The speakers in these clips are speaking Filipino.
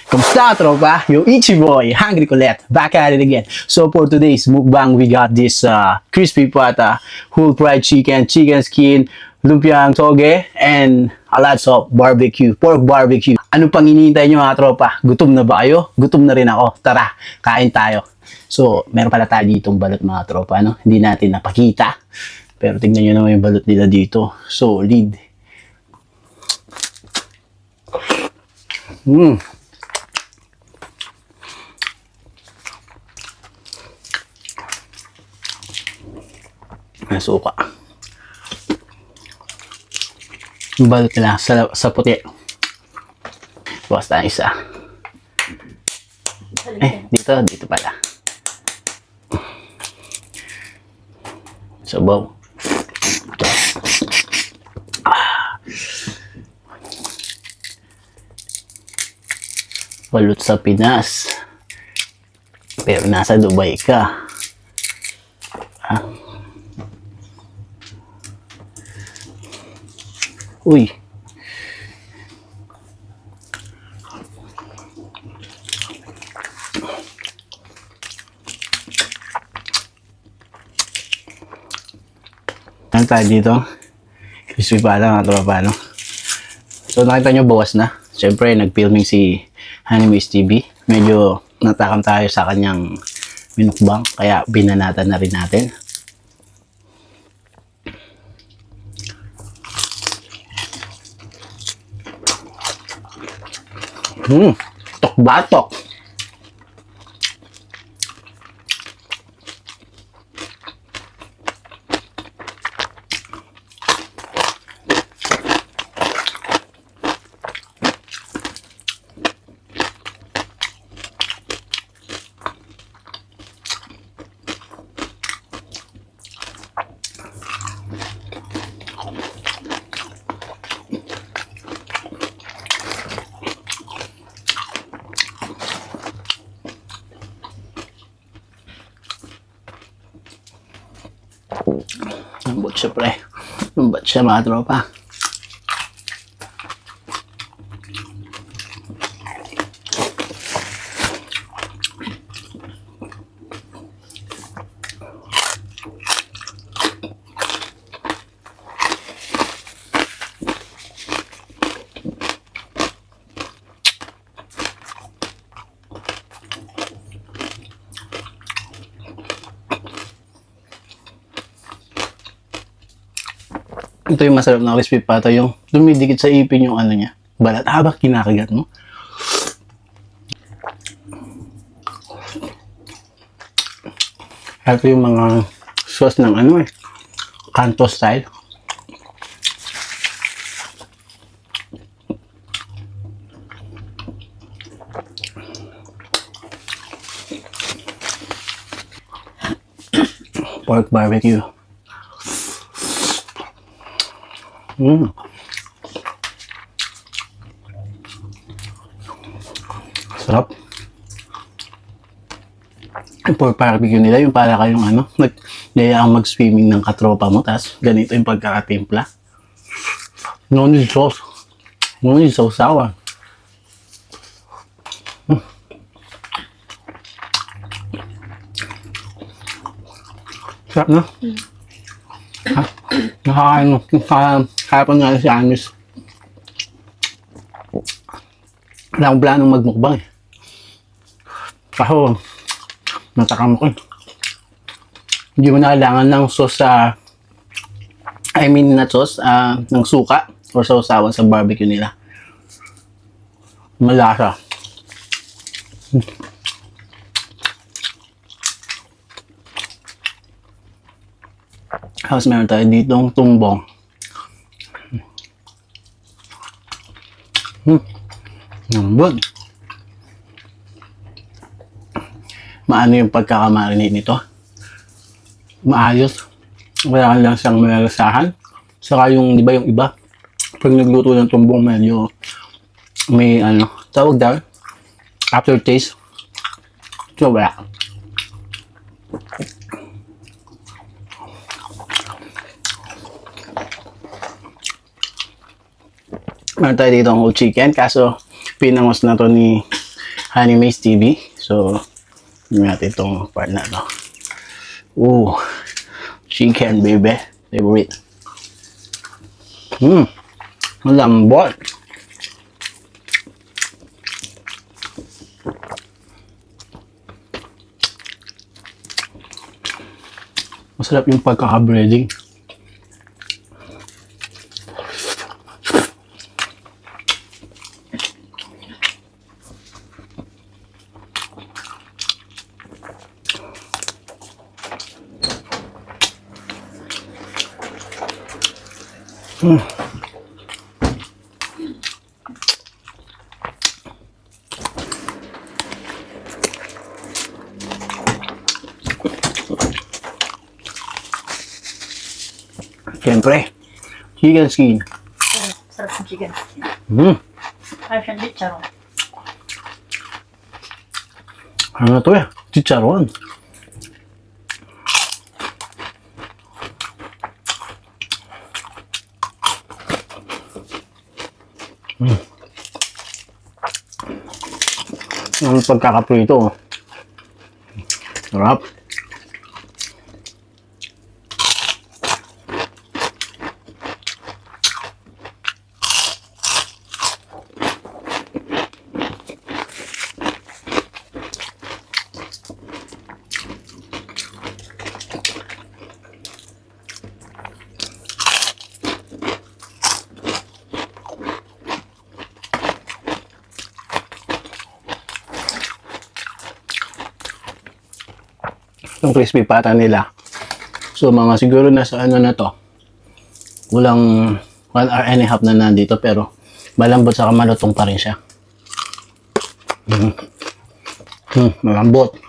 Kamusta tropa? Yung Ichi Boy, Hungry Colette, back at it again. So for today's mukbang, we got this crispy pata, whole fried chicken, chicken skin, lumpiang toge, and a lot of barbecue, pork barbecue. Ano pang hinihintay nyo mga tropa? Gutom na ba kayo? Gutom na rin ako. Tara, kain tayo. So, meron pala tayo ditong balot mga tropa, no? Hindi natin napakita. Pero tingnan nyo naman yung balot nila dito. Solid. May suka. Yung balot nila sa puti. Bukas tayo isa. Dito pala. Sabaw. Balot sa Pinas. Pero nasa Dubai ka. Uy. Ano tayo dito? Crispy pala mga tropa, no? So nakita nyo bawas na. Siyempre nag-filming si Hanimis TV. Medyo natakam tayo sa kanyang minukbang. Kaya binanatan na rin natin. Tok-batok. Lambot siya pre. Lambot siya mga tropa. Ito yung masarap na crispy pata, yung dumidikit sa ipin yung ano niya, balat habang kinakagat mo. Ito yung mga sauce ng ano Kanto style. Pork barbecue. Sarap. Yung pork barbecue nila, yung para kayong naglayaan mag-swimming ng katropa mo, tapos ganito yung pagkakatimpla. No need sauce. No need sausawan. Sarap na? Nakakain mo. Kahapon nga si Amis. Wala akong planong magmukbang Kaso, natakam ko Hindi mo na kailangan ng sauce not sauce, ng suka or sausawan sa barbecue nila. Malasa. Tapos meron tayo ditong tumbong. Lambot. Maano yung pagkakamarinate nito? Maayos. Wala lang siyang malalasahan. Saka yung, di ba yung iba? Pag nagluto ng tumbong, medyo may tawag daw, aftertaste. So wala. Meron tayo dito ang whole chicken, kaso pinangos na to ni Animaze TV. So, yun natin itong part na to. Ooh, chicken baby. Favorite. Malambot. Masarap yung pagkaka-breading. Siyempre, chicken skin. Sarap ng chicken. Ay, siyang chicharon. Ano na to eh? Chicharon. Ang pagkakaprito. Sarap. Yung crispy pata nila. So mga siguro nasa ano na to. Kulang 1 hour and a half na nandito pero malambot sa malutong pa rin siya. Malambot.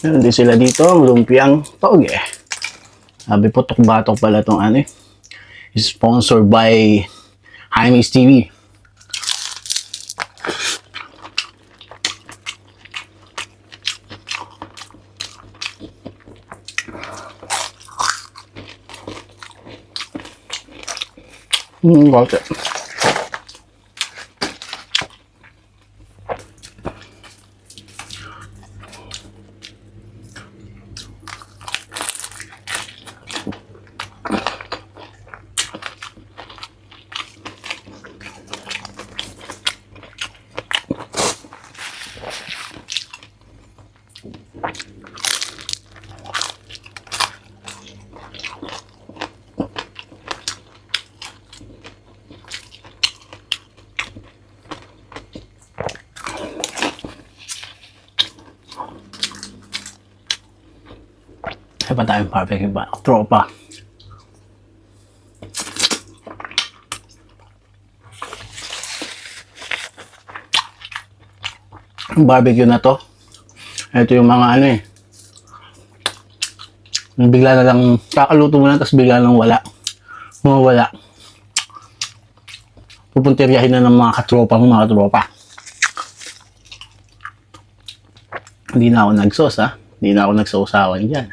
Meron din sila dito, ang lumpiang toge. Sabi po, batok pala itong ano eh. Sponsored by Animaze TV. Got it. Ay pa tayong barbecue ba? Tropa. Ang barbecue na to. Ito yung mga ano eh. Bigla na lang, kakaluto mo na tapos bigla lang wala. Mawala. Pupuntiryahin na ng mga katropa mo, mga katropa. Hindi na ako nagsos ha. Hindi na ako nagsausawan dyan.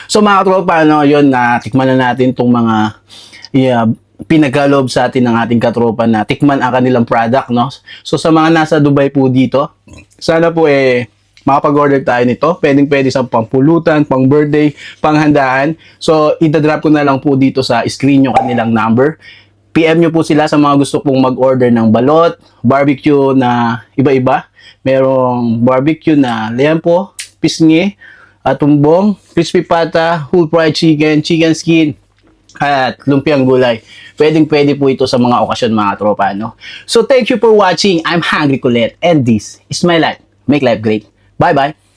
So mga katropa, ano, yun, tikman na natin itong mga pinagkaloob sa atin ng ating katropa na tikman ang kanilang product, no? So sa mga nasa Dubai po dito, sana po makapag-order tayo nito. Pwedeng-pwede sa pampulutan, pang birthday, panghandaan. So itadrop ko na lang po dito sa screen yung kanilang number. PM nyo po sila sa mga gusto pong mag-order ng balot, barbecue na iba-iba. Merong barbecue na liempo, pisngi, tumbong, crispy pata, whole fried chicken, chicken skin, at lumpiang gulay. Pwedeng-pwede po ito sa mga okasyon mga tropa, no? So thank you for watching. I'm Hungry Colette and this is my life. Make life great. Bye-bye.